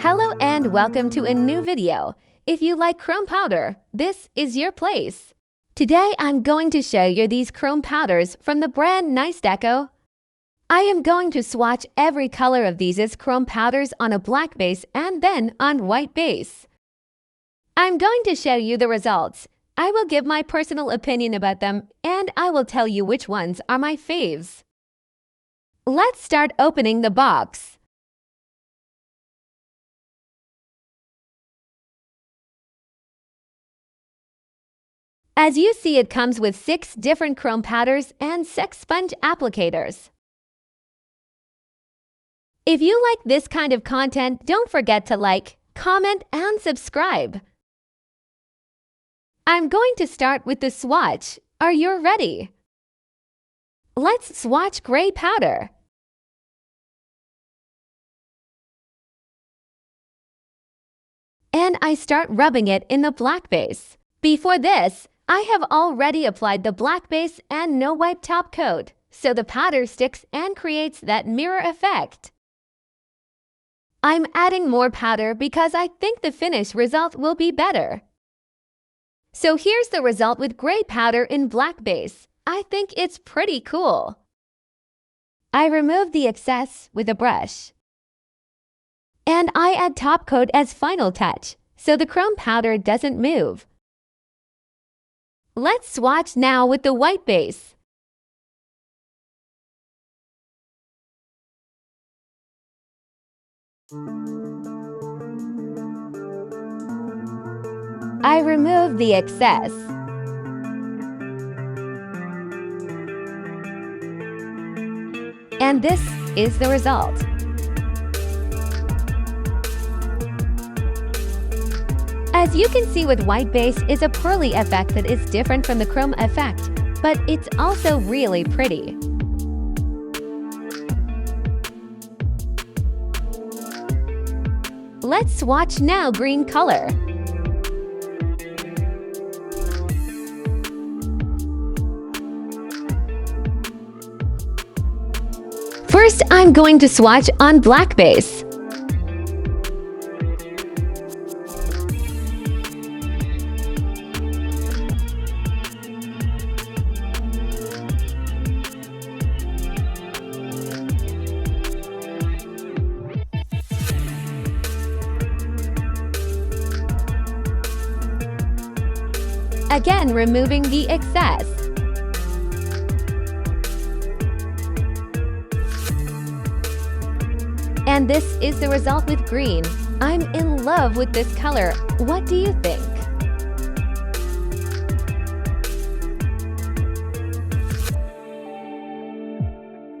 Hello and welcome to a new video. If you like chrome powder, this is your place. Today I'm going to show you these chrome powders from the brand Nice Deco. I am going to swatch every color of these as chrome powders on a black base and then on white base. I'm going to show you the results. I will give my personal opinion about them and I will tell you which ones are my faves. Let's start opening the box. As you see, it comes with 6 different chrome powders and 6 sponge applicators. If you like this kind of content, don't forget to like, comment, and subscribe. I'm going to start with the swatch. Are you ready? Let's swatch gray powder. And I start rubbing it in the black base. Before this, I have already applied the black base and no wipe top coat, so the powder sticks and creates that mirror effect. I'm adding more powder because I think the finish result will be better. So here's the result with gray powder in black base. I think it's pretty cool. I remove the excess with a brush. And I add top coat as final touch, so the chrome powder doesn't move. Let's swatch now with the white base. I remove the excess. And this is the result. As you can see, with white base is a pearly effect that is different from the chrome effect, but it's also really pretty. Let's swatch now green color. First, I'm going to swatch on black base. Again, removing the excess. And this is the result with green. I'm in love with this color. What do you think?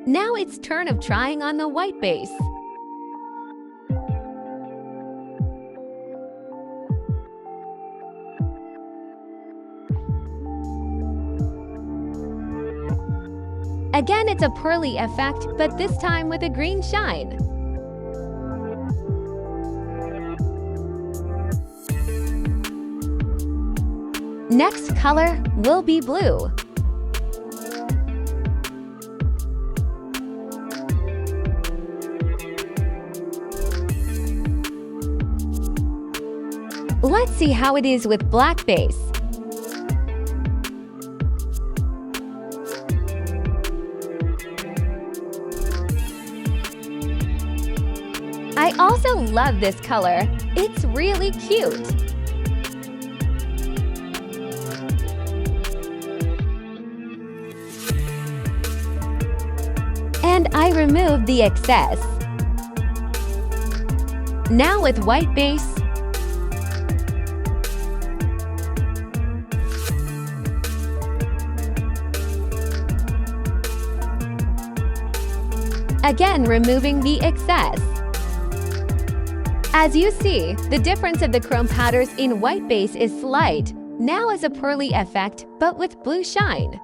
Now it's turn of trying on the white base. Again, it's a pearly effect, but this time with a green shine. Next color will be blue. Let's see how it is with black base. I also love this color. It's really cute. And I remove the excess. Now with white base, again removing the excess. As you see, the difference of the chrome powders in white base is slight, now as a pearly effect but with blue shine.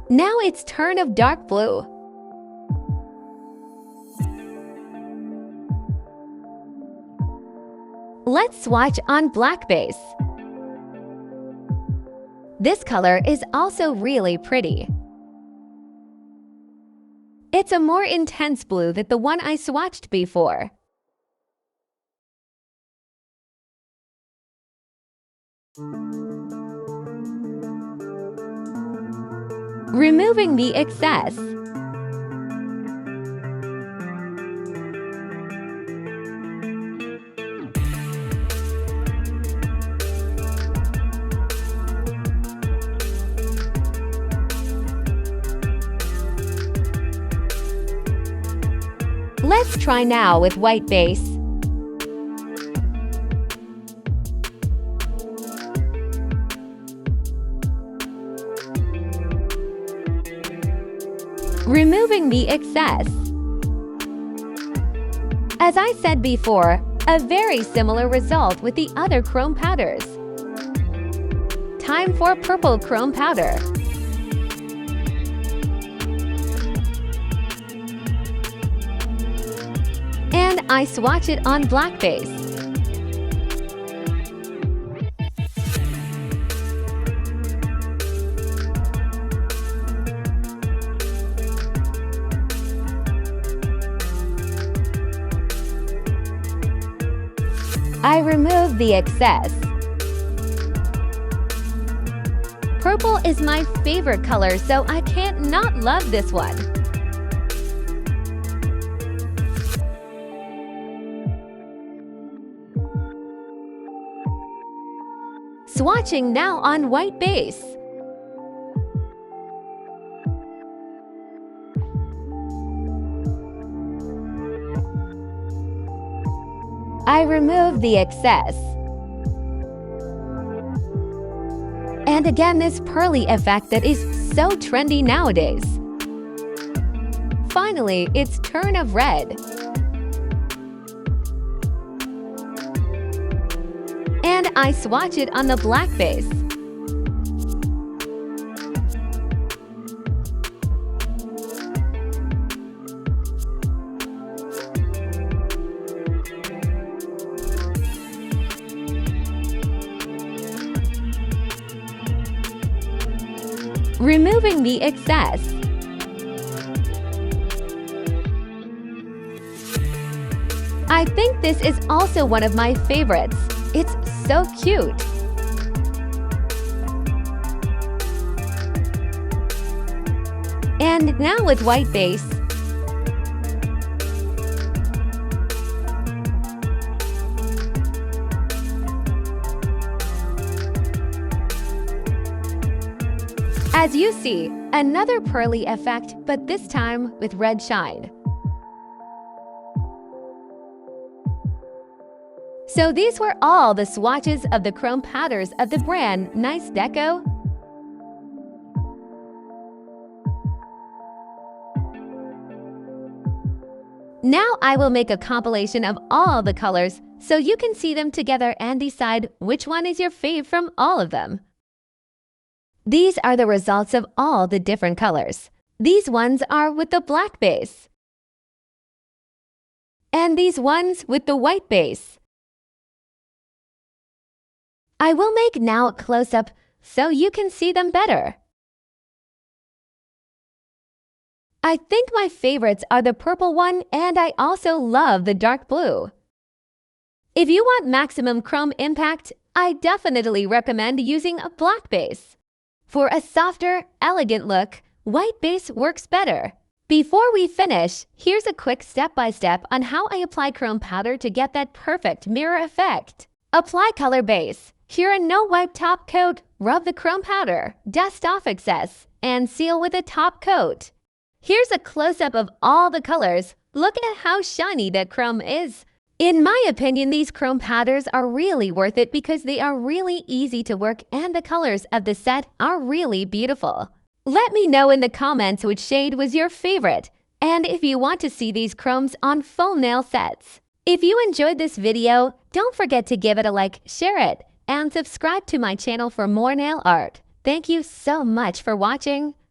Now it's turn of dark blue. Let's swatch on black base. This color is also really pretty. It's a more intense blue than the one I swatched before. Removing the excess. Let's try now with white base. Removing the excess. As I said before, a very similar result with the other chrome powders. Time for purple chrome powder. And I swatch it on black base. I remove the excess. Purple is my favorite color, so I can't not love this one. Swatching now on white base. I remove the excess. And again, this pearly effect that is so trendy nowadays. Finally, it's turn of red. And I swatch it on the black base. Removing the excess. I think this is also one of my favorites. It's so cute. And now with white base. As you see, another pearly effect, but this time with red shine. So these were all the swatches of the chrome powders of the brand Nice Deco. Now I will make a compilation of all the colors so you can see them together and decide which one is your fave from all of them. These are the results of all the different colors. These ones are with the black base. And these ones with the white base. I will make now a close-up so you can see them better. I think my favorites are the purple one, and I also love the dark blue. If you want maximum chrome impact, I definitely recommend using a black base. For a softer, elegant look, white base works better. Before we finish, here's a quick step-by-step on how I apply chrome powder to get that perfect mirror effect. Apply color base. Here a no-wipe top coat, rub the chrome powder, dust off excess, and seal with a top coat. Here's a close-up of all the colors. Look at how shiny that chrome is. In my opinion, these chrome powders are really worth it because they are really easy to work and the colors of the set are really beautiful. Let me know in the comments which shade was your favorite and if you want to see these chromes on full nail sets. If you enjoyed this video, don't forget to give it a like, share it, and subscribe to my channel for more nail art. Thank you so much for watching.